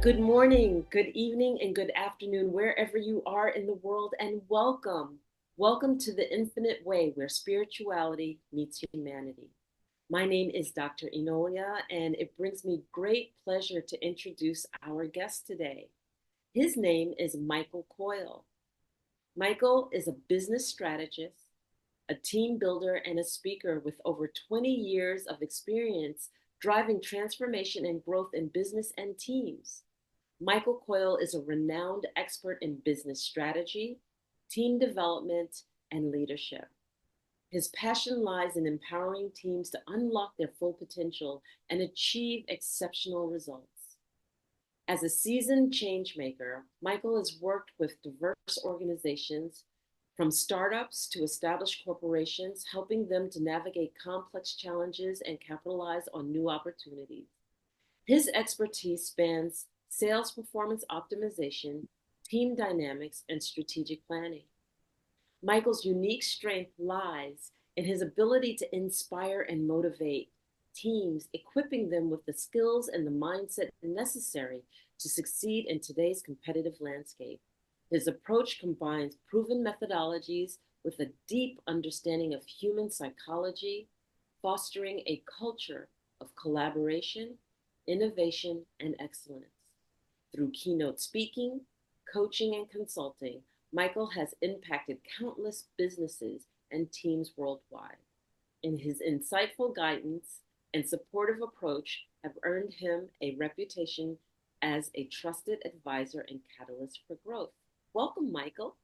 Good morning, good evening, and good afternoon, wherever you are in the world, and welcome. Welcome to the Infinite Way, where spirituality meets humanity. My name is Dr. Enolia, and it brings me great pleasure to introduce our guest today. His name is Michael Coyle. Michael is a business strategist, a team builder, and a speaker with over 20 years of experience driving transformation and growth in business and teams. Michael Coyle is a renowned expert in business strategy, team development, and leadership. His passion lies in empowering teams to unlock their full potential and achieve exceptional results. As a seasoned change maker, Michael has worked with diverse organizations, from startups to established corporations, helping them to navigate complex challenges and capitalize on new opportunities. His expertise spans sales performance optimization, team dynamics, and strategic planning. Michael's unique strength lies in his ability to inspire and motivate teams, equipping them with the skills and the mindset necessary to succeed in today's competitive landscape. His approach combines proven methodologies with a deep understanding of human psychology, fostering a culture of collaboration, innovation, and excellence. Through keynote speaking, coaching, and consulting, Michael has impacted countless businesses and teams worldwide. And his insightful guidance and supportive approach have earned him a reputation as a trusted advisor and catalyst for growth. Welcome, Michael.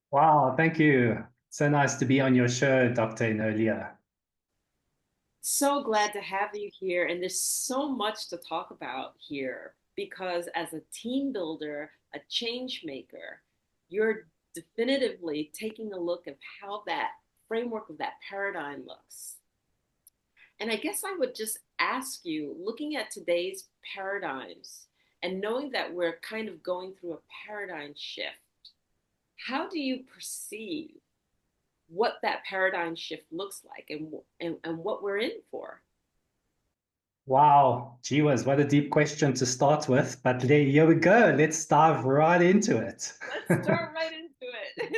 Wow, thank you. So nice to be on your show, Dr. Enolia. So glad to have you here. And there's so much to talk about here because, as a team builder, a change maker, you're definitively taking a look at how that framework of that paradigm looks. And I guess I would just ask you, looking at today's paradigms and knowing that we're kind of going through a paradigm shift, how do you perceive what that paradigm shift looks like and what we're in for? Wow, gee whiz, what a deep question to start with. But here we go. Let's dive right into it. Let's start right into it.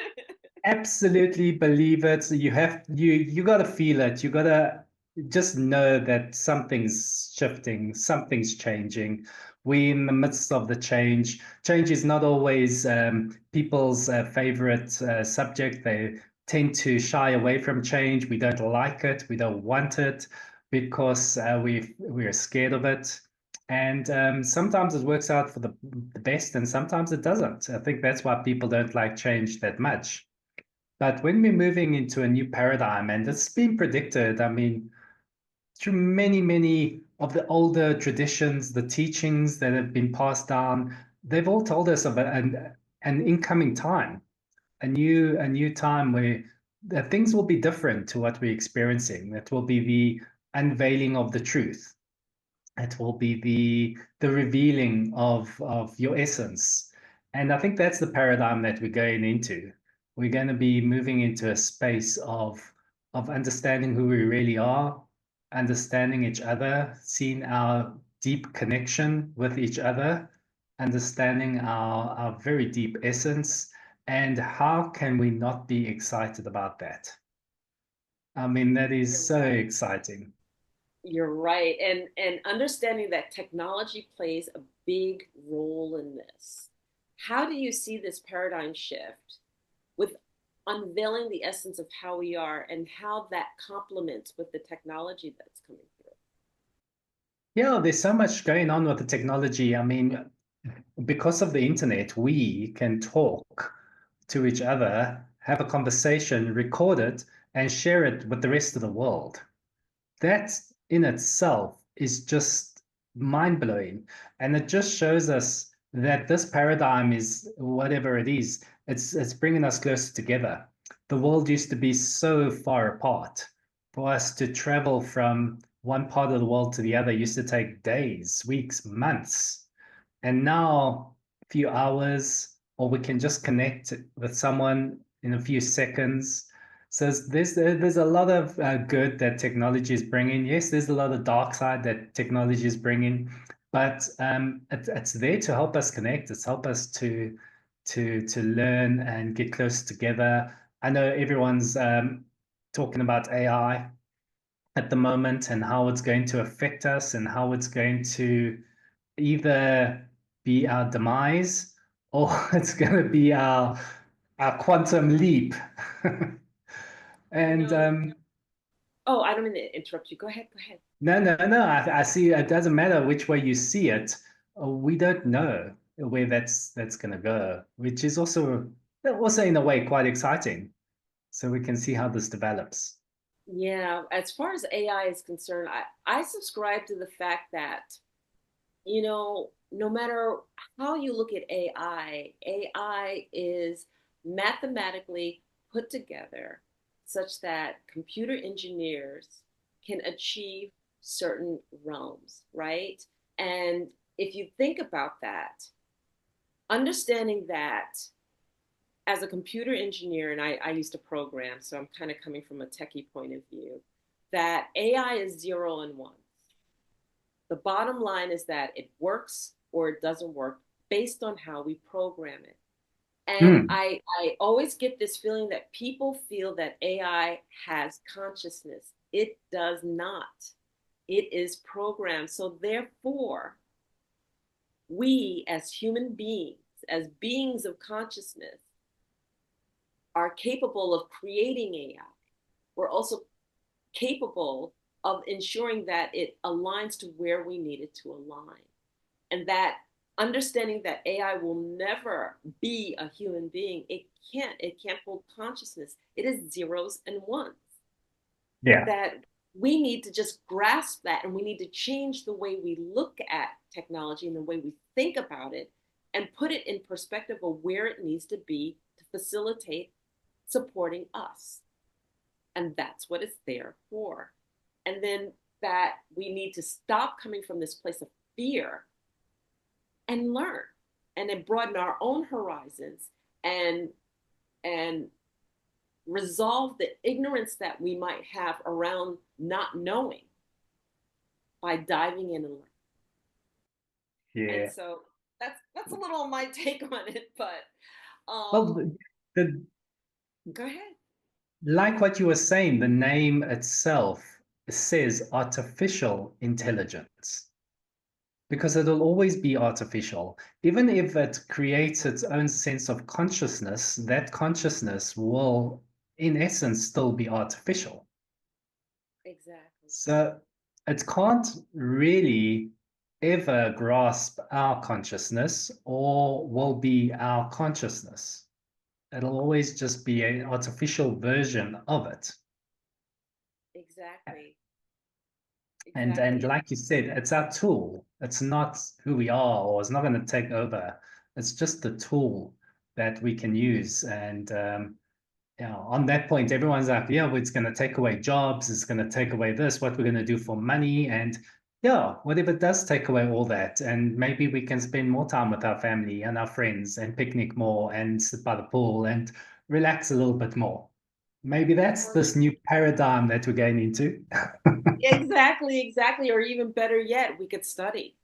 Absolutely believe it. You gotta feel it. You gotta just know that something's shifting, something's changing. We're in the midst of the change. Change is not always people's favorite subject. They tend to shy away from change. We don't like it. We don't want it because we're scared of it. And sometimes it works out for the best, and sometimes it doesn't. I think that's why people don't like change that much. But when we're moving into a new paradigm, and it's been predicted, I mean, through many, many of the older traditions, the teachings that have been passed down, they've all told us of an incoming time, a new time where things will be different to what we're experiencing. It will be the unveiling of the truth. It will be the revealing of your essence. And I think that's the paradigm that we're going into. We're going to be moving into a space of understanding who we really are, understanding each other, seeing our deep connection with each other, understanding our very deep essence, and how can we not be excited about that? I mean, that is You're so right. exciting. You're right. And understanding that technology plays a big role in this. How do you see this paradigm shift with unveiling the essence of how we are and how that complements with the technology that's coming through? Yeah, there's so much going on with the technology. I mean, because of the internet, we can talk to each other, have a conversation, record it, and share it with the rest of the world. That in itself is just mind blowing. And it just shows us that this paradigm is whatever it is, it's bringing us closer together. The world used to be so far apart. For us to travel from one part of the world to the other used to take days, weeks, months. And now, a few hours, or we can just connect with someone in a few seconds. So there's a lot of good that technology is bringing. Yes, there's a lot of dark side that technology is bringing, but it's there to help us connect. It's help us to learn and get closer together. I know everyone's talking about AI at the moment and how it's going to affect us and how it's going to either be our demise or it's going to be our quantum leap. You And know, oh, I don't mean to interrupt you. Go ahead, go ahead. no, no, no. I see. It doesn't matter which way you see it. We don't know where that's going to go, which is also in a way quite exciting. So we can see how this develops. Yeah, as far as AI is concerned, I subscribe to the fact that, no matter how you look at AI is mathematically put together such that computer engineers can achieve certain realms, right? And if you think about that, understanding that as a computer engineer, and I used to program, so I'm kind of coming from a techie point of view, that AI is zero and one. The bottom line is that it works or it doesn't work based on how we program it. And Hmm. I always get this feeling that people feel that AI has consciousness. It does not. It is programmed. So therefore, we as human beings, as beings of consciousness, are capable of creating AI. We're also capable of ensuring that it aligns to where we need it to align. And that understanding that AI will never be a human being, it can't hold consciousness. It is zeros and ones. Yeah. That we need to just grasp that, and we need to change the way we look at technology and the way we think about it and put it in perspective of where it needs to be to facilitate supporting us. And that's what it's there for. And then that we need to stop coming from this place of fear and learn and then broaden our own horizons and and resolve the ignorance that we might have around not knowing by diving in and learning. And Yeah. so that's a little of my take on it, but Well, um the go ahead. like what you were saying, the name itself says artificial intelligence because it'll always be artificial. Even if it creates its own sense of consciousness, that consciousness will, in essence, still be artificial. Exactly. So it can't really ever grasp our consciousness or will be our consciousness. It'll always just be an artificial version of it. Exactly. And Exactly. like you said, it's our tool. It's not who we are, or it's not going to take over. It's just the tool that we can use. And on that point, everyone's like, yeah, well, it's going to take away jobs. It's going to take away this. What we're going to do for money, and yeah, what if it does take away all that? And maybe we can spend more time with our family and our friends, and picnic more, and sit by the pool, and relax a little bit more. Maybe that's Or this new paradigm that we're going into. exactly, exactly. Or even better yet, we could study.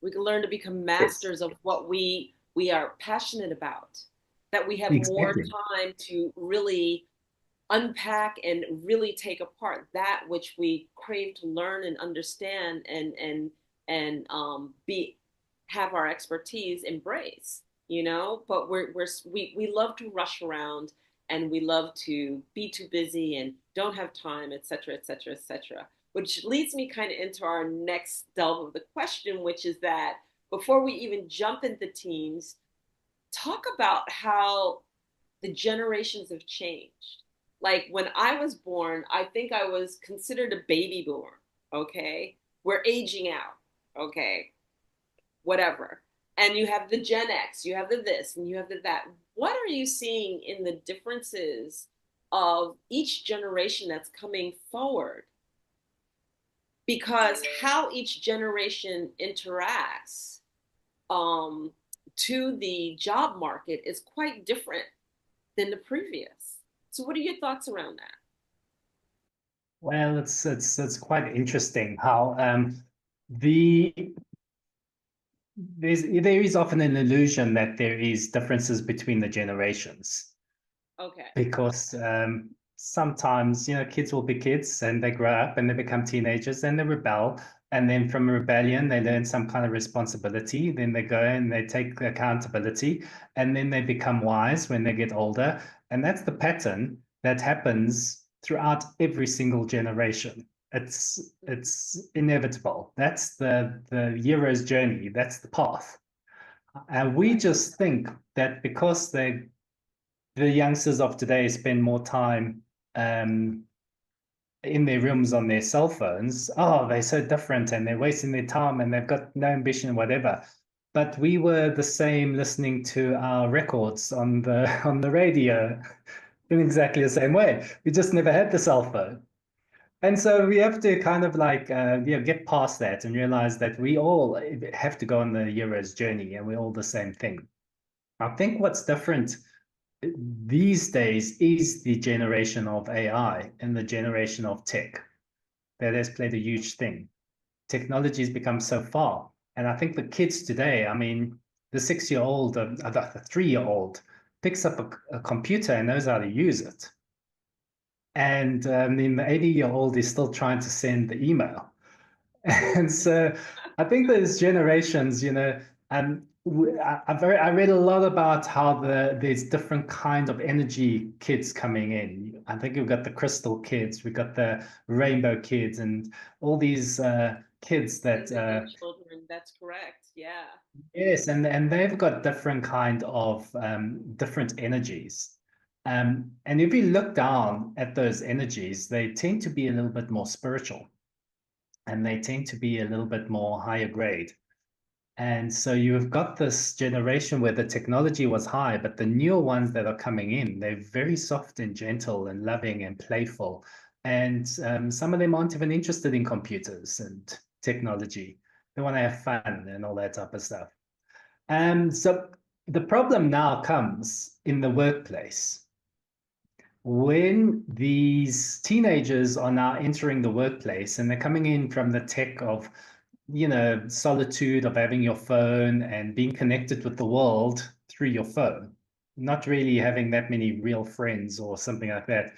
We could learn to become Yes, masters of what we are passionate about. That we have more exactly. time to really unpack and really take apart that which we crave to learn and understand and be have our expertise embrace, but we love to rush around and we love to be too busy and don't have time, et cetera, et cetera, et cetera, which leads me kind of into our next delve of the question, which is that before we even jump into teams, talk about how the generations have changed. Like when I was born, I think I was considered a baby boomer. Okay. We're aging out. Okay. Whatever. And you have the Gen X, you have the this, and you have the that. What are you seeing in the differences of each generation that's coming forward? Because how each generation interacts um, to the job market is quite different than the previous. So, what are your thoughts around that? Well, it's quite interesting how the there is often an illusion that there is differences between the generations Okay. because sometimes kids will be kids and they grow up and they become teenagers and they rebel, and then from rebellion they learn some kind of responsibility, then they go and they take accountability, and then they become wise when they get older, and that's the pattern that happens throughout every single generation. It's inevitable. That's the hero's journey. That's the path. And we Right. just think that because the youngsters of today spend more time um, in their rooms on their cell phones. Oh, they're so different and they're wasting their time and they've got no ambition, whatever. But we were the same listening to our records on the on the radio in exactly the same way. We just never had the cell phone. And so we have to kind of like get past that and realize that we all have to go on the hero's journey and we're all the same thing. I think what's different these days is the generation of AI and the generation of tech that has played a huge thing. Technology has become so far. And I think the kids today, I mean, the 6 year old, the 3 year old picks up a computer and knows how to use it. And then the 80 year old is still trying to send the email. And so I think there's generations, I read a lot about how there's different kind of energy kids coming in. I think we've got the crystal kids, we've got the rainbow kids, and all these kids that Indigo children. That's correct. Yeah. yes, and they've got different kind of different energies. And if you look down at those energies, they tend to be a little bit more spiritual and they tend to be a little bit more higher grade. And so you've got this generation where the technology was high, but the newer ones that are coming in, they're very soft and gentle and loving and playful. And some of them aren't even interested in computers and technology. They want to have fun and all that type of stuff. And so the problem now comes in the workplace when these teenagers are now entering the workplace and they're coming in from the tech of solitude of having your phone and being connected with the world through your phone, not really having that many real friends or something like that,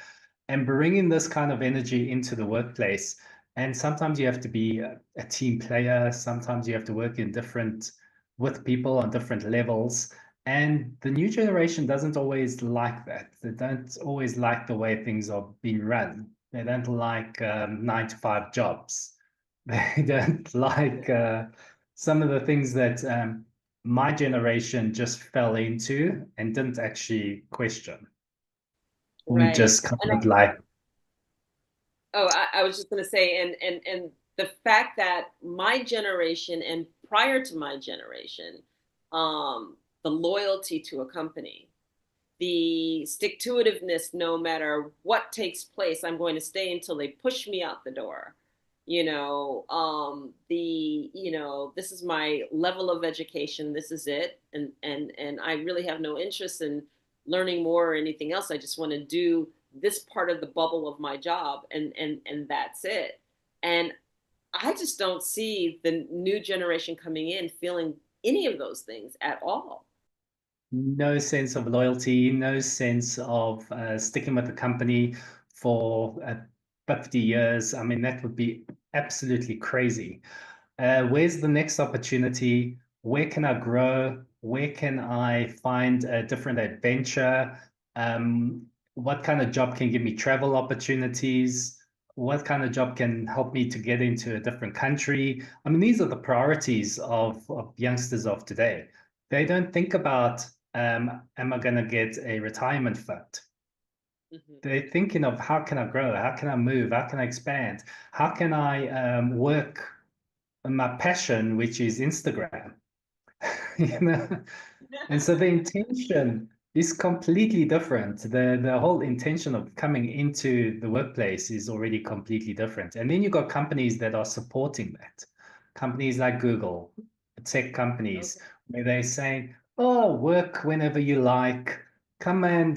and bringing this kind of energy into the workplace. And sometimes you have to be a team player, sometimes you have to work in different with people on different levels. And the new generation doesn't always like that. They don't always like the way things are being run. They don't like 9 to 5 jobs. They don't like some of the things that my generation just fell into and didn't actually question. We Right. just kind And of like, I was just going to say, and the fact that my generation and prior to my generation, the loyalty to a company, the stick to itiveness, no matter what takes place, I'm going to stay until they push me out the door. This is my level of education. This is it, and I really have no interest in learning more or anything else. I just want to do this part of the bubble of my job, and that's it. And I just don't see the new generation coming in feeling any of those things at all. no sense of loyalty, no sense of sticking with the company for 50 years. I mean, that would be absolutely crazy. Where's the next opportunity? Where can I grow? Where can I find a different adventure? What kind of job can give me travel opportunities? What kind of job can help me to get into a different country? I mean, these are the priorities of youngsters of today. They don't think about, am I going to get a retirement fund? Mm-hmm. They're thinking of how can I grow? How can I move? How can I expand? How can I work my passion, which is Instagram, you know? And so the intention is completely different. The whole intention of coming into the workplace is already completely different. And then you've got companies that are supporting that. Companies like Google, tech companies, Okay. where they're saying, oh, work whenever you like, come and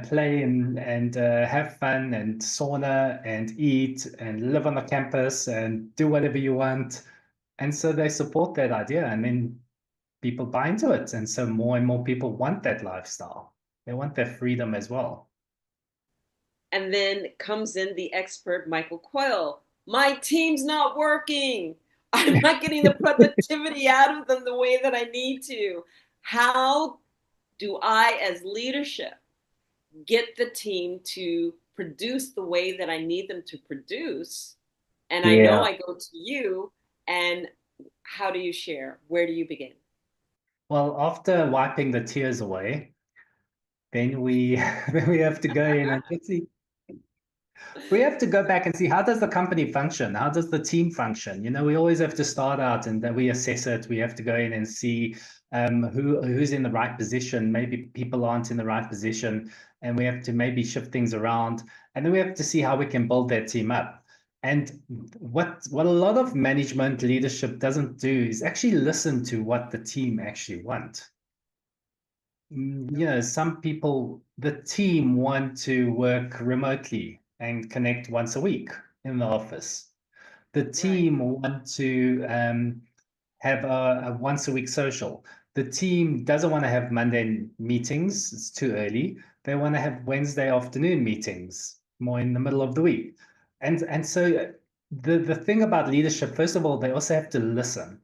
play and have fun and sauna and eat and live on the campus and do whatever you want And so they support that idea, and then people buy into it. And so more and more people want that lifestyle. They want their freedom as well. And then comes in the expert Michael Coyle. My team's not working. I'm not getting the productivity out of them the way that I need to. How do I, as leadership, get the team to produce the way that I need them to produce? And I know Yeah. I go to you, and how do you share? Where do you begin? Well, after wiping the tears away, then we then we have to go in and let's see. We have to go back and see how does the company function? How does the team function? We always have to start out and then we assess it. We have to go in and see who's in the right position. Maybe people aren't in the right position, and we have to maybe shift things around. And then we have to see how we can build that team up. And what a lot of management leadership doesn't do is actually listen to what the team actually want. Some people, the team want to work remotely and connect once a week in the office. The Right. team want to have a once a week social. The team doesn't want to have Monday meetings, it's too early. They want to have Wednesday afternoon meetings, more in the middle of the week. And so the thing about leadership, first of all, they also have to listen.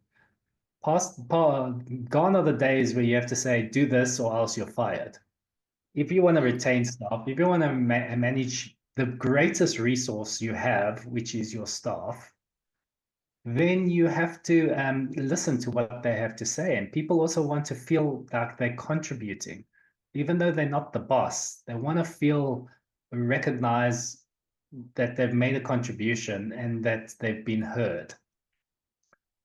Gone are the days where you have to say, do this or else you're fired. If you want to Mm. retain staff, if you want to manage the greatest resource you have, which is your staff, then you have to listen to what they have to say. And people also want to feel like they're contributing, even though they're not the boss. They want to feel recognize that they've made a contribution and that they've been heard.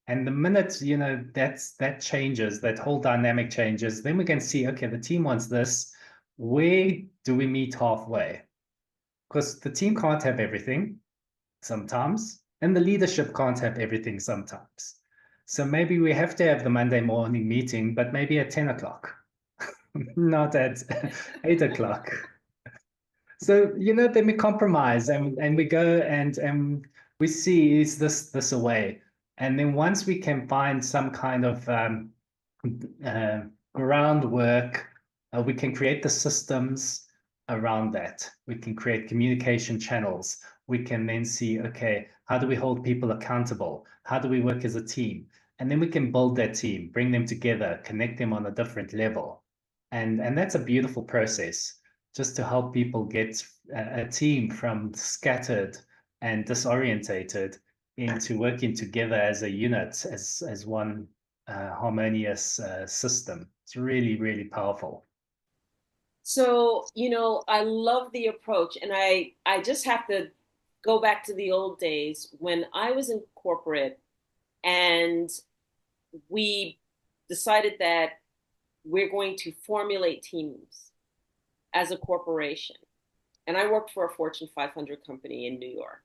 And the minute, that changes, that whole dynamic changes, then we can see, okay, the team wants this. Where do we meet halfway? Because the team can't have everything sometimes, and the leadership can't have everything sometimes. So maybe we have to have the Monday morning meeting, but maybe at 10 o'clock, not at 8 o'clock. So, then we compromise and we go and we see, is this a way? And then once we can find some kind of uh, groundwork, we can create the systems around that. We can create communication channels. We can then see, okay, how do we hold people accountable? How do we work as a team? And then we can build that team, bring them together, connect them on a different level. And that's a beautiful process just to help people get a team from scattered and disorientated into working together as a unit, as one harmonious system. It's really, really powerful. So, I love the approach, and I just have to go back to the old days when I was in corporate, and we decided that we're going to formulate teams as a corporation. And I worked for a Fortune 500 company in New York.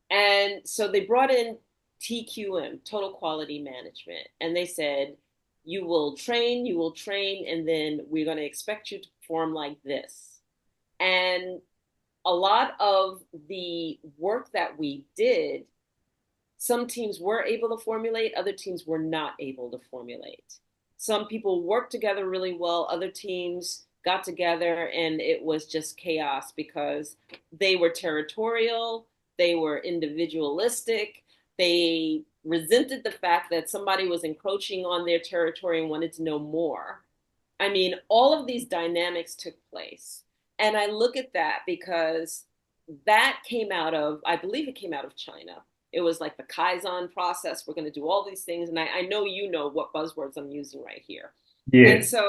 And so they brought in TQM, Total Quality Management, and they said, you will train, and then we're going to expect you to perform like this. And a lot of the work that we did, some teams were able to formulate, other teams were not able to formulate. Some people worked together really well, other teams got together and it was just chaos because they were territorial, they were individualistic, they resented the fact that somebody was encroaching on their territory and wanted to know more. I mean, all of these dynamics took place. And I look at that because that came out of, I believe it came out of China. It was like the Kaizen process. We're going to do all these things. And I know you know what buzzwords I'm using right here. And Yes. so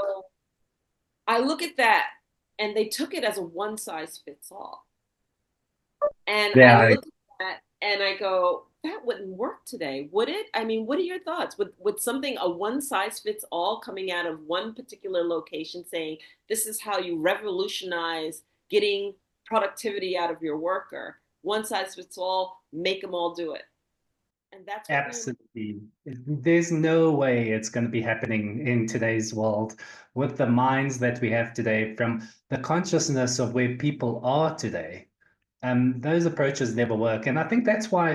I look at that and they took it as a one size fits all. And I Yeah. look at that and I go, that wouldn't work today, would it? I mean, what are your thoughts? Would something, a one size fits all coming out of one particular location saying, this is how you revolutionize getting productivity out of your worker, one size fits all, make them all do it. And that's what we, Absolutely. There's no way it's going to be happening in today's world with the minds that we have today, from the consciousness of where people are today. Those approaches never work. And I think that's why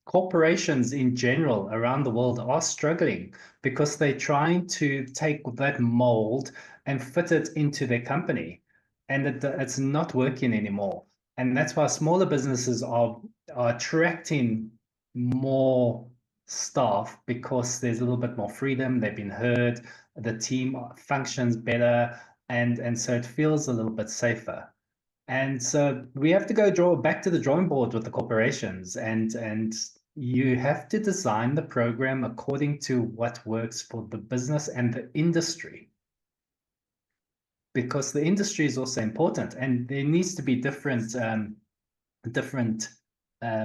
corporations in general around the world are struggling because they're trying to take that mold and fit it into their company. And it's not working anymore. And that's why smaller businesses are attracting more staff because there's a little bit more freedom. They've been heard, the team functions better, and so it feels a little bit safer. And so we have to go draw back to the drawing board with the corporations, and you have to design the program according to what works for the business and the industry, because the industry is also important, and there needs to be different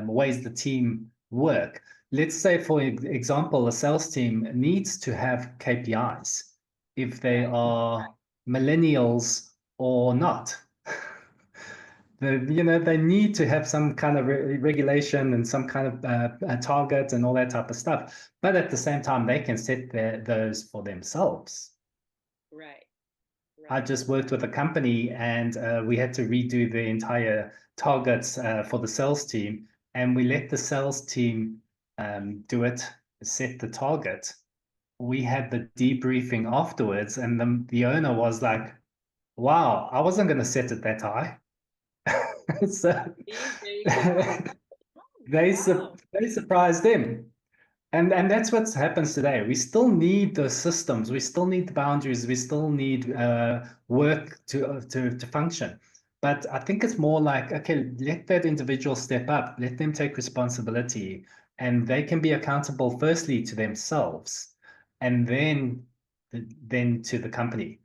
ways the team work. Let's say, for example, a sales team needs to have KPIs if they Right. are millennials or not. They need to have some kind of regulation and some kind of target and all that type of stuff. But at the same time, they can set those for themselves. Right. I Right. just worked with a company, and we had to redo the entire targets for the sales team, and we let the sales team do it, set the target. We had the debriefing afterwards, and the owner was like, "Wow, I wasn't going to set it that high." So See, there you go. Oh, wow. they surprised him. And that's what happens today. We still need the systems, we still need the boundaries, we still need work to function. But I think it's more like, okay, let that individual step up, let them take responsibility, and they can be accountable firstly to themselves, and then to the company.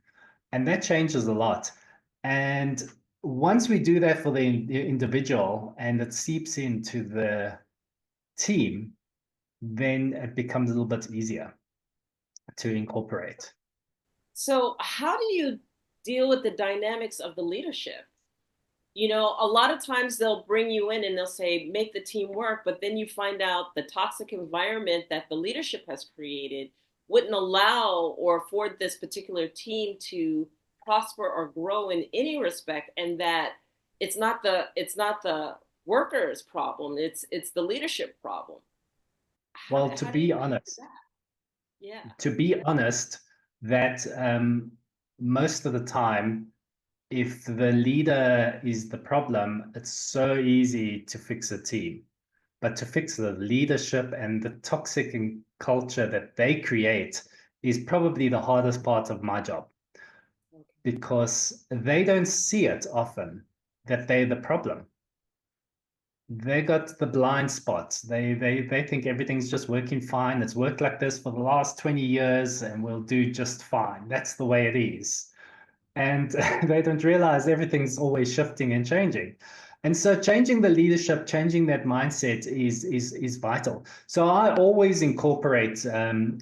And that changes a lot. And once we do that for the individual and it seeps into the team, then it becomes a little bit easier to incorporate. So, how do you deal with the dynamics of the leadership? You know, a lot of times they'll bring you in and they'll say, make the team work, but then you find out the toxic environment that the leadership has created wouldn't allow or afford this particular team to prosper or grow in any respect, and that it's not the workers problem, it's the leadership problem. how, Well, how do you deal with that? Yeah. to be honest, that most of the time, if the leader is the problem, it's so easy to fix a team. But to fix the leadership and the toxic culture that they create is probably the hardest part of my job, Okay. because they don't see it often that they're the problem. They got the blind spots. They think everything's just working fine. It's worked like this for the last 20 years and we'll do just fine. That's the way it is. And they don't realize everything's always shifting and changing. And so changing the leadership, changing that mindset is vital. So I always incorporate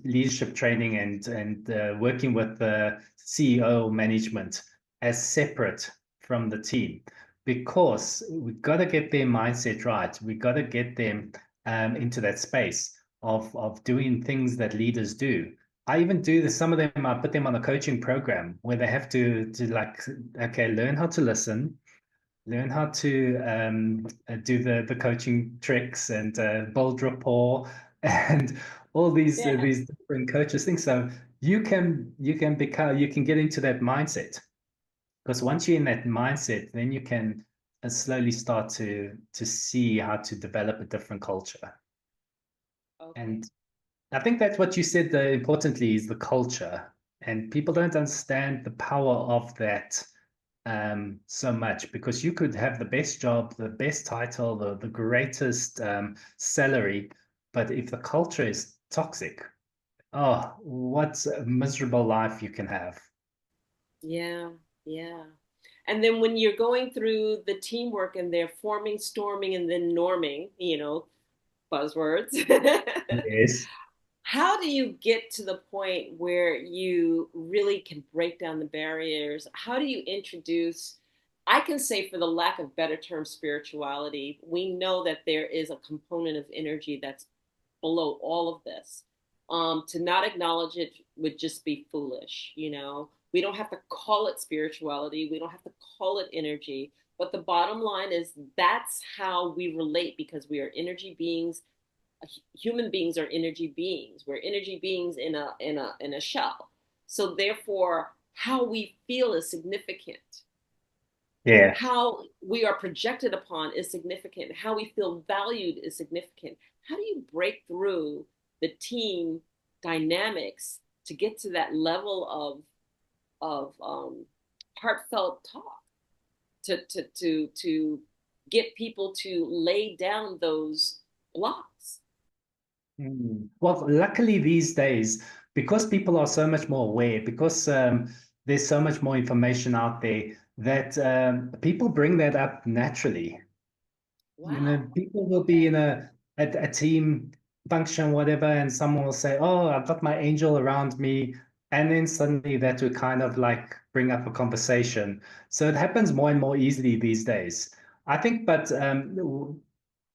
leadership training and working with the CEO management as separate from the team, because we've got to get their mindset right. We've got to get them into that space of doing things that leaders do. I even do this. Some of them, I put them on a coaching program where they have to like, okay, learn how to listen, learn how to do the coaching tricks and build rapport and all Yeah. these different coaches things. So you can get into that mindset, because once you're in that mindset, then you can slowly start to see how to develop a different culture. Okay. And I think that's what you said, importantly, is the culture. And people don't understand the power of that so much, because you could have the best job, the best title, the greatest salary, but if the culture is toxic, oh, what a miserable life you can have. Yeah, yeah. And then when you're going through the teamwork and they're forming, storming, and then norming, buzzwords, Yes. how do you get to the point where you really can break down the barriers? How do you introduce, I can say, for the lack of better term, spirituality? We know that there is a component of energy that's below all of this. To not acknowledge it would just be foolish, you know? We don't have to call it spirituality, we don't have to call it energy. But the bottom line is that's how we relate, because we are energy beings human beings are energy beings. We're energy beings in a shell. So therefore, how we feel is significant. Yeah. How we are projected upon is significant. How we feel valued is significant. How do you break through the team dynamics to get to that level of heartfelt talk to get people to lay down those blocks? Well, luckily these days, because people are so much more aware, because there's so much more information out there, that people bring that up naturally. You know, Wow. people will be in Okay. a team function, whatever, and someone will say, "Oh, I've got my angel around me," and then suddenly that would kind of like bring up a conversation. So it happens more and more easily these days. I think, but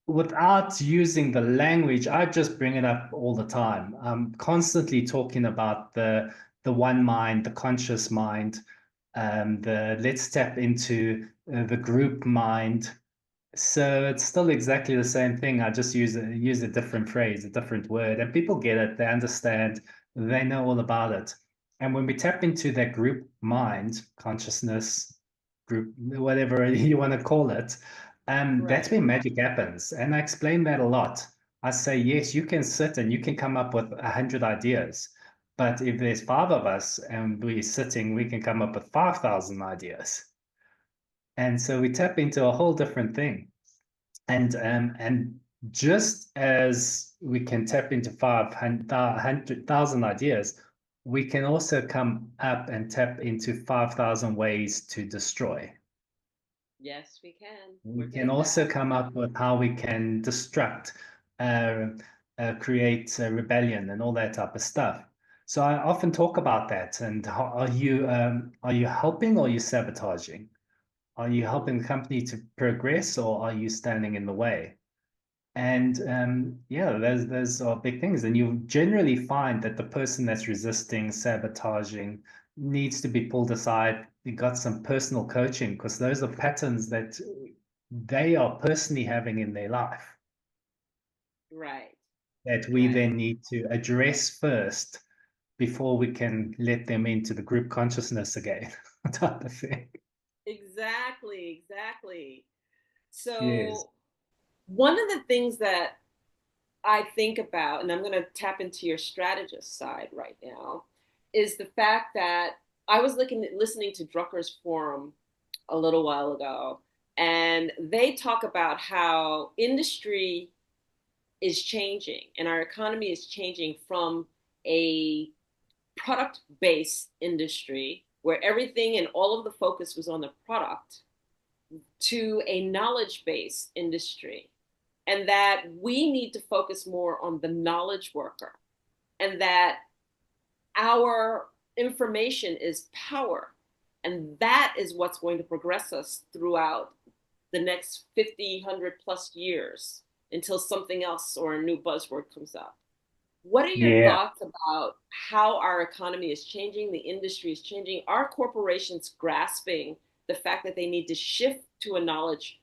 without using the language, I just bring it up all the time. I'm constantly talking about the one mind, the conscious mind, the let's tap into the group mind. So it's still exactly the same thing. I just use a different phrase, a different word, and people get it. They understand. They know all about it. And when we tap into that group mind, consciousness, group, whatever you want to call it, that's Right. where magic happens. And I explain that a lot. I say, yes, you can sit and you can come up with 100 ideas, but if there's five of us and we're sitting, we can come up with 5,000 ideas. And so we tap into a whole different thing. And just as we can tap into 500,000 ideas, we can also come up and tap into 5,000 ways to destroy. Yes, we can. We We're good can at also that. come up with how we can destruct, uh, create rebellion, and all that type of stuff. So I often talk about that. And how, are you helping or are you sabotaging? Are you helping Mm, the company to progress or are you standing in the way? And yeah, those are big things. And you generally find that the person that's resisting, sabotaging, needs to be pulled aside. You got some personal coaching because those are patterns that they are personally having in their life right. that we Right. then need to address first before we can let them into the group consciousness again, type of thing. Exactly. Exactly. Yes. So one of the things that I think about, and I'm going to tap into your strategist side right now, is the fact that I was listening to Drucker's forum a little while ago, and they talk about how industry is changing and our economy is changing from a product based industry where everything and all of the focus was on the product to a knowledge based industry, and that we need to focus more on the knowledge worker, and that our information is power, and that is what's going to progress us throughout the next 50, 100 plus years until something else or a new buzzword comes up. What are your Yeah. thoughts about how our economy is changing, the industry is changing, are corporations grasping the fact that they need to shift to a knowledge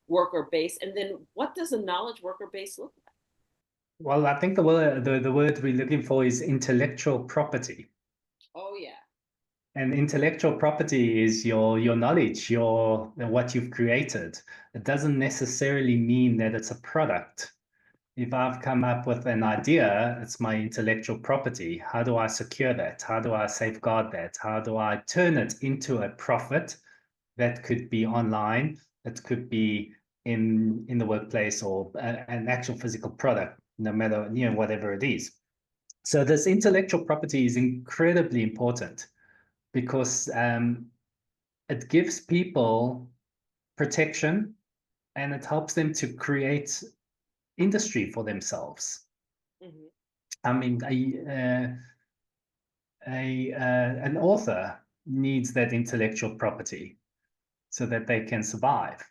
worker base? And then what does a knowledge worker base look like? Well, I think the word we're looking for is intellectual property. Oh, yeah. And intellectual property is your knowledge, your what you've created. It doesn't necessarily mean that it's a product. If I've come up with an idea, it's my intellectual property. How do I secure that? How do I safeguard that? How do I turn it into a profit that could be online, that could be in the workplace, or an actual physical product, no matter, whatever it is. So this intellectual property is incredibly important because it gives people protection and it helps them to create industry for themselves. Mm-hmm. I mean, an author needs that intellectual property so that they can survive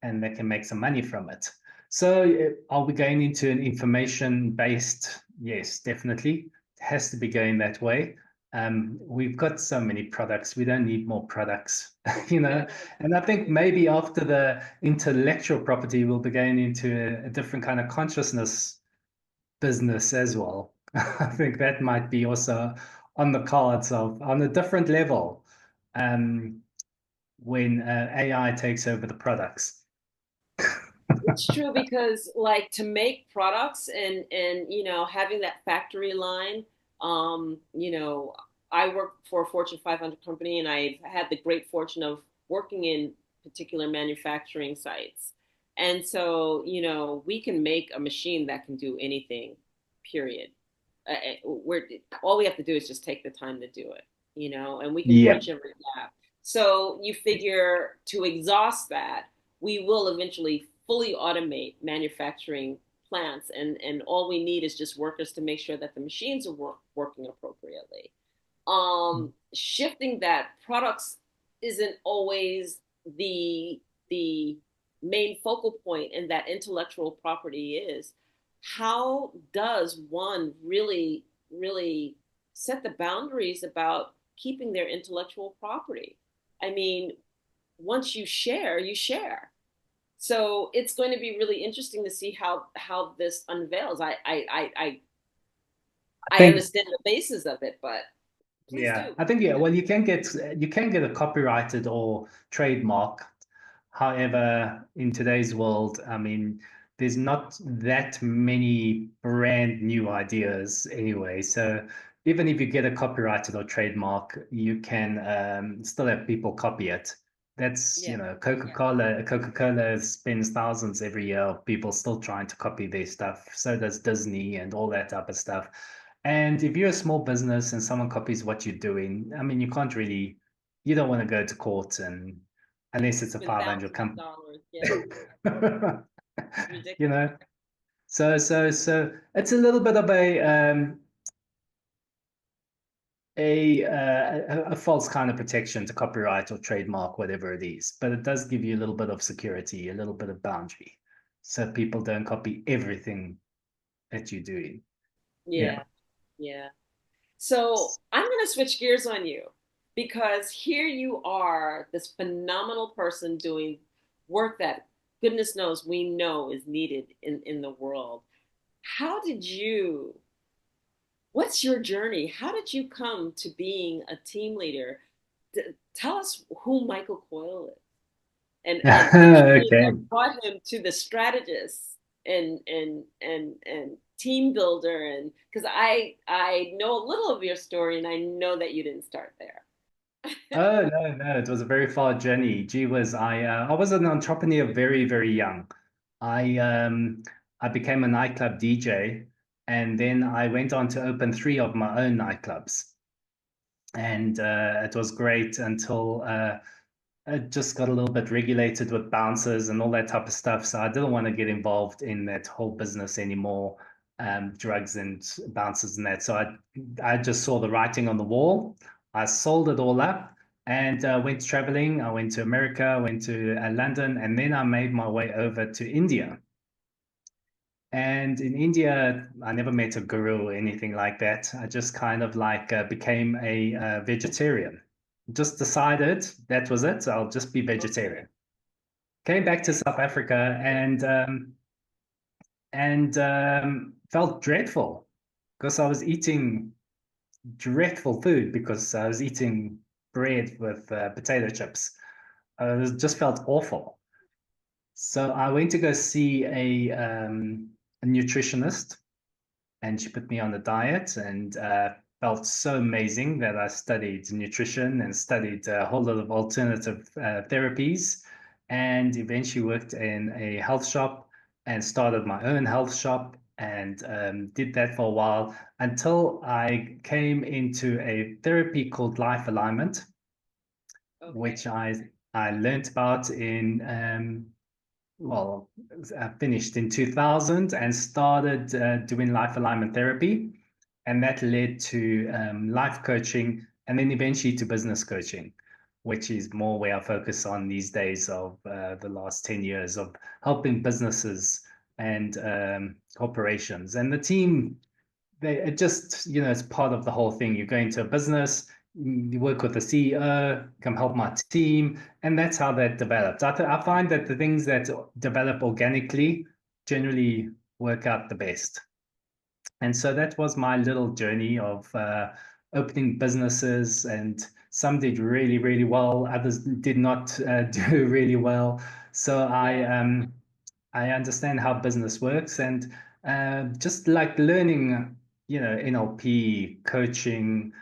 and they can make some money from it. So, are we going into an information based? Yes, definitely. It has to be going that way. We've got so many products. We don't need more products, you Yeah, know. And I think we maybe after the intellectual property, we'll be going into a different kind of consciousness business as well. I think that might be also on the cards of on a different level um, when AI takes over the products. It's true because like to make products and having that factory line, you know, I work for a Fortune 500 company and I've had the great fortune of working in particular manufacturing sites. And so, we can make a machine that can do anything, period. We're all we have to do is just take the time to do it, and we can Yeah. bridge every gap. So you figure to exhaust that, we will eventually fully automate manufacturing plants, and all we need is just workers to make sure that the machines are working appropriately. Shifting that products isn't always the main focal point, and that intellectual property is. How does one really set the boundaries about keeping their intellectual property? I mean, once you share, you share. So it's going to be really interesting to see how this unveils. I I think understand the basis of it, but please Yeah, do. I think yeah. Well, you can get a copyrighted or trademark. However, in today's world, I mean, there's not that many brand new ideas anyway. So even if you get a copyrighted or trademark, you can still have people copy it. That's, Yeah, Coca-Cola. Coca-Cola spends thousands every year of people still trying to copy their stuff. So does Disney and all that type of stuff. And if you're a small business and someone copies what you're doing, I mean, you don't want to go to court and unless it's a spend 500 thousands of company, dollars. Yeah, it's you ridiculous. know. So it's a little bit of a false kind of protection to copyright or trademark, whatever it is. But it does give you a little bit of security, a little bit of boundary, so people don't copy everything that you're doing. Yeah. Yeah, yeah. So I'm going to switch gears on you because here you are, this phenomenal person doing work that goodness knows we know is needed in the world. How did you, what's your journey? How did you come to being a team leader? Tell us who Michael Coyle is and the journey Okay. that brought him to the strategist and team builder, and because I know a little of your story and I know that you didn't start there. Oh no, no, it was a very far journey. Gee whiz, I was an entrepreneur very, very young. I became a nightclub DJ, and then I went on to open three of my own nightclubs, and it was great until it just got a little bit regulated with bouncers and all that type of stuff. So I didn't want to get involved in that whole business anymore, drugs and bouncers and that. So I just saw the writing on the wall. I sold it all up and went traveling. I went to America, went to London, and then I made my way over to India. And in India, I never met a guru or anything like that. I just kind of like became a vegetarian. Just decided that was it. I'll just be Okay. vegetarian. Came back to Okay. South Africa and felt dreadful because I was eating dreadful food because I was eating bread with potato chips. Just felt awful. So I went to go see a nutritionist and she put me on a diet and felt so amazing that I studied nutrition and studied a whole lot of alternative therapies and eventually worked in a health shop and started my own health shop and did that for a while until I came into a therapy called life alignment, which Okay. I learned about in well, I finished in 2000 and started doing life alignment therapy. And that led to life coaching and then eventually to business coaching, which is more where I focus on these days of the last 10 years of helping businesses and corporations. And the team it just, it's part of the whole thing. You go into a business, you work with the CEO, come help my team, and that's how that develops. I find that the things that develop organically generally work out the best. And so that was my little journey of opening businesses, and some did really, really well. Others did not do really well. So Yeah. I understand how business works, and just like learning, NLP coaching,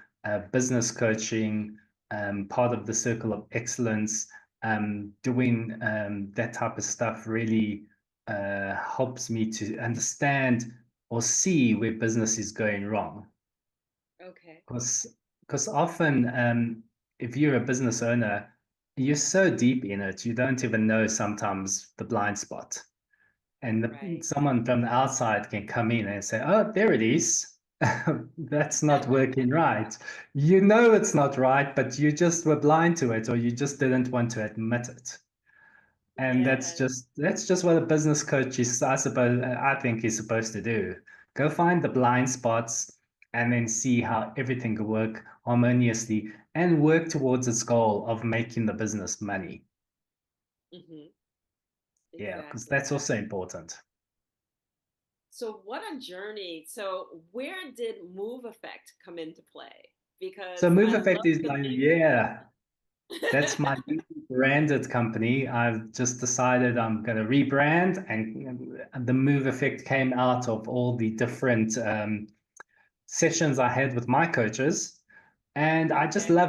business coaching, part of the circle of excellence, doing that type of stuff really helps me to understand or see where business is going wrong. Okay. Because often, if you're a business owner, you're so deep in it, you don't even know sometimes the blind spot. And Right. someone from the outside can come in and say, "Oh, there it is." That's not working right. You know it's not right, but you just were blind to it, or you just didn't want to admit it. And Yes. that's just what a business coach is, I suppose, I think is supposed to do. Go find the blind spots and then see how everything can work harmoniously and work towards its goal of making the business money. Hmm. Yeah, because Exactly that's that. also important. So what a journey. So where did Move Effect come into play? So Because Move I Effect love is the like, name yeah, that's of my new branded company. I've just decided I'm going to rebrand, and the Move Effect came out of all the different sessions I had with my coaches. And I just Okay.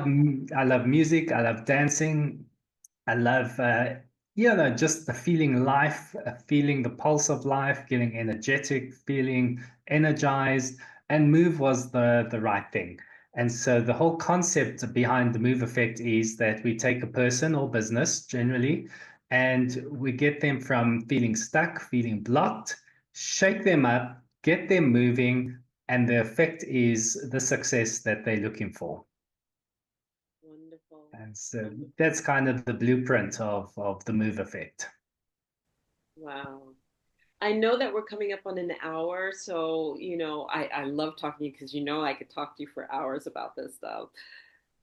I love music. I love dancing. I love, just the feeling life, feeling the pulse of life, getting energetic, feeling energized, and move was the right thing. And so the whole concept behind the move effect is that we take a person or business generally, and we get them from feeling stuck, feeling blocked, shake them up, get them moving, and the effect is the success that they're looking for. Wonderful. And so Wonderful. that's kind of the blueprint of the move effect. Wow. I know that we're coming up on an hour, so I love talking to you because I could talk to you for hours about this stuff.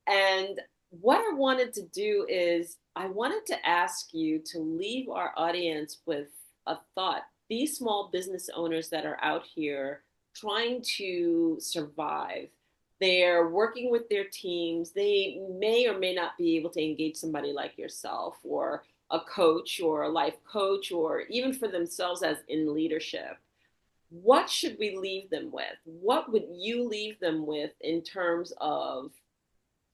And what I wanted to do is I wanted to ask you to leave our audience with a thought. These small business owners that are out here trying to survive, they're working with their teams. They may or may not be able to engage somebody like yourself or a coach or a life coach or even for themselves as in leadership. What should we leave them with? What would you leave them with in terms of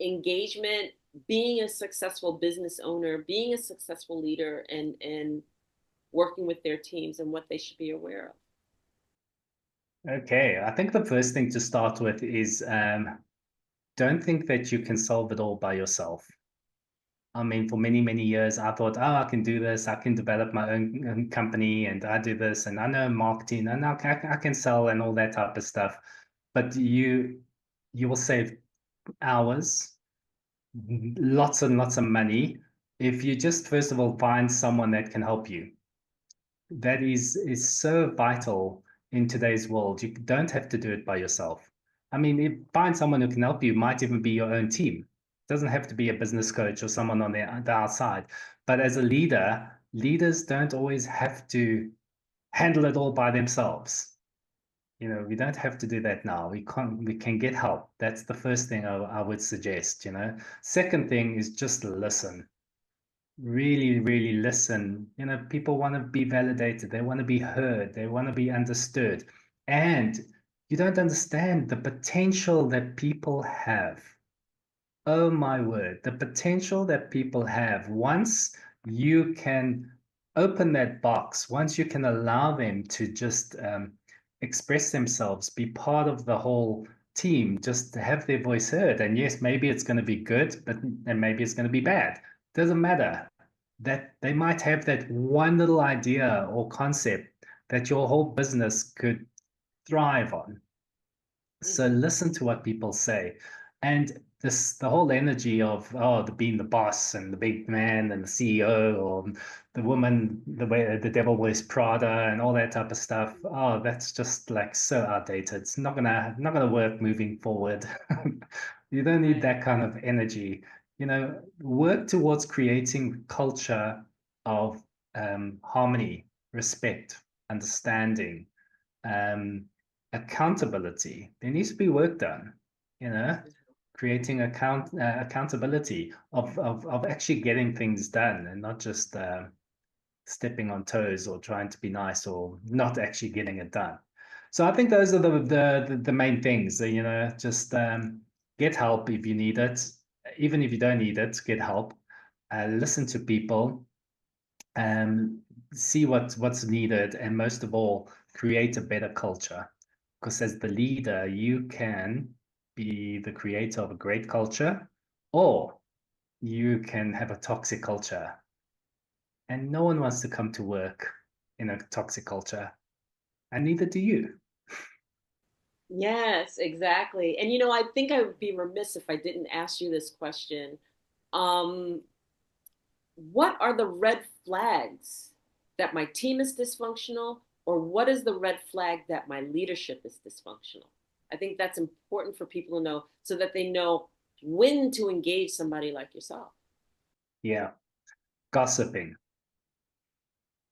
engagement, being a successful business owner, being a successful leader, and working with their teams and what they should be aware of? Okay, I think the first thing to start with is don't think that you can solve it all by yourself. I mean, for many, many years, I thought, oh, I can do this. I can develop my own company, and I do this, and I know marketing, and I can sell and all that type of stuff. But you will save hours, lots and lots of money if you just first of all find someone that can help you. That is so vital in today's world. You don't have to do it by yourself. I mean, find someone who can help you. Might even be your own team. It doesn't have to be a business coach or someone on the outside. But as a leader, leaders don't always have to handle it all by themselves. We don't have to do that now. We can get help. That's the first thing I would suggest. Second thing is just listen, really, really listen. People want to be validated, they want to be heard, they want to be understood. And you don't understand the potential that people have. Oh my word, the potential that people have once you can open that box, once you can allow them to just express themselves, be part of the whole team, just to have their voice heard. And yes, maybe it's going to be good, but and maybe it's going to be bad. Doesn't matter. That they might have that one little idea or concept that your whole business could thrive on. So Mm-hmm. listen to what people say. And the whole energy of the being the boss and the big man and the CEO or the woman, the way the devil wears Prada and all that type of stuff. Oh, that's just like so outdated. It's not gonna work moving forward. You don't need Right. that kind of energy. Work towards creating culture of harmony, respect, understanding. Um, accountability. There needs to be work done, you know, creating accountability of actually getting things done and not just stepping on toes or trying to be nice or not actually getting it done. So I think those are the main things. You know, just get help if you need it. Even if you don't need it, get help. Listen to people, and see what's needed, and most of all, create a better culture. Because as the leader, you can be the creator of a great culture, or you can have a toxic culture. And no one wants to come to work in a toxic culture, and neither do you. Yes, exactly. And I think I would be remiss if I didn't ask you this question. Um, what are the red flags that my team is dysfunctional, or what is the red flag that my leadership is dysfunctional? I think that's important for people to know so that they know when to engage somebody like yourself. Yeah, gossiping.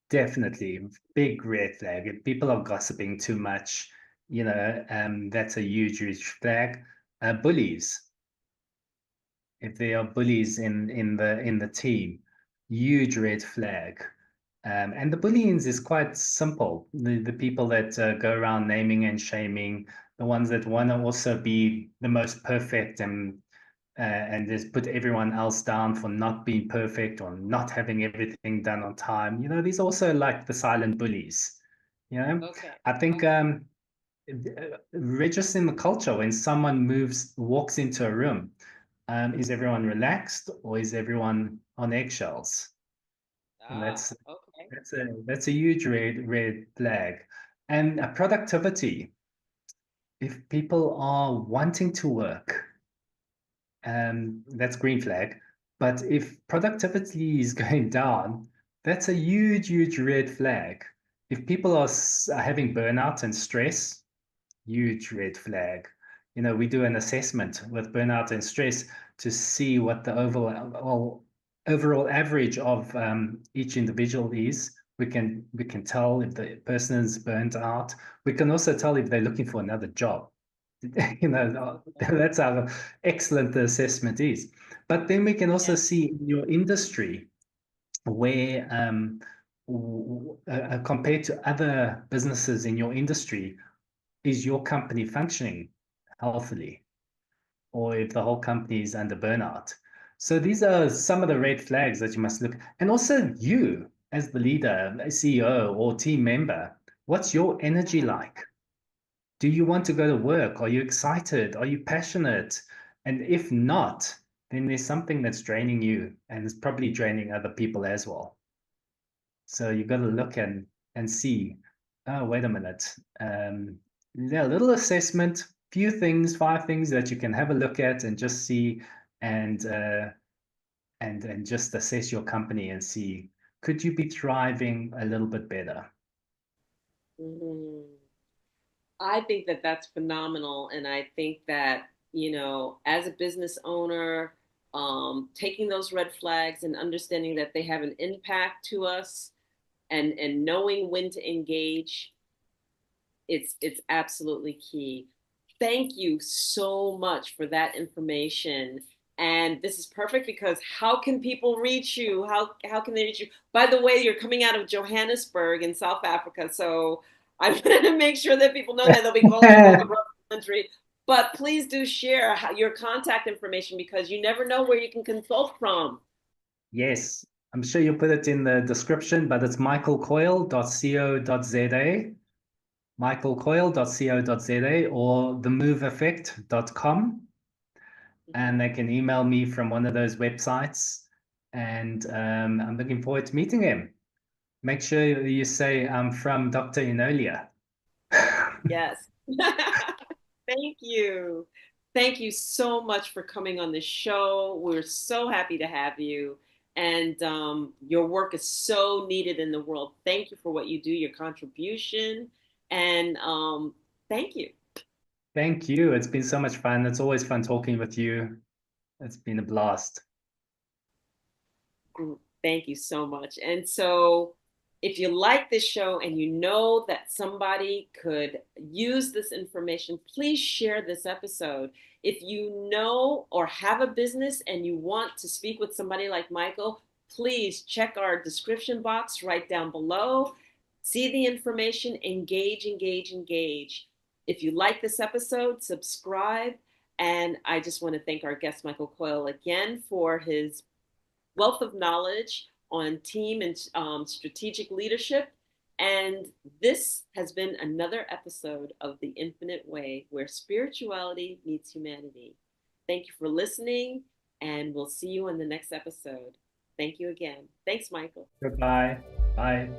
Definitely, big red flag. If people are gossiping too much, that's a huge flag. Bullies, if there are bullies in the team, huge red flag. And the bullying is quite simple. The people that go around naming and shaming, the ones that want to also be the most perfect and just put everyone else down for not being perfect or not having everything done on time. These are also like the silent bullies. Okay. I think Okay. registering the culture when someone walks into a room. Is everyone relaxed or is everyone on eggshells? And Ah, okay. that's a huge red flag. And productivity. If people are wanting to work, that's green flag. But if productivity is going down, that's a huge red flag. If people are having burnout and stress, huge red flag. We do an assessment with burnout and stress to see what the overall average of each individual is. We can tell if the person is burnt out. We can also tell if they're looking for another job. That's how excellent the assessment is. But then we can also Yeah. see in your industry where compared to other businesses in your industry, is your company functioning healthily or if the whole company is under burnout. So these are some of the red flags that you must look. And also you as the leader, a CEO or team member, what's your energy Uh-huh. like? Do you want to go to work? Are you excited? Are you passionate? And if not, then there's something that's draining you and it's probably draining other people as well. So you got to look and see, oh, wait a minute. Yeah, a little assessment, few things, 5 things that you can have a look at and just see and and just assess your company and see, could you be thriving a little bit better? Mhm. I think that that's phenomenal. And I think that, as a business owner, taking those red flags and understanding that they have an impact to us and knowing when to engage, it's absolutely key. Thank you so much for that information. And this is perfect because how can people reach you? How can they reach you? By the way, you're coming out of Johannesburg in South Africa, so I wanted to make sure that people know that they'll be calling you all across the country. But please do share your contact information because you never know where you can consult from. Yes, I'm sure you'll put it in the description, but it's michaelcoyle.co.za, michaelcoyle.co.za, or themoveeffect.com. And they can email me from one of those websites. And I'm looking forward to meeting him. Make sure you say I'm from Dr. Inolia. Yes. Thank you. Thank you so much for coming on the show. We're so happy to have you. And your work is so needed in the world. Thank you for what you do, your contribution. And thank you. Thank you. It's been so much fun. It's always fun talking with you. It's been a blast. Thank you so much. And so If you like this show and you know that somebody could use this information, please share this episode. If you know or have a business and you want to speak with somebody like Michael, please check our description box right down below. See the information, engage, engage, engage. If you like this episode, subscribe. And I just want to thank our guest, Michael Coyle, again for his wealth of knowledge on team and strategic leadership. And this has been another episode of The Infinite Way, where spirituality meets humanity. Thank you for listening, and we'll see you on the next episode. Thank you again. Thanks, Michael. Goodbye. Bye.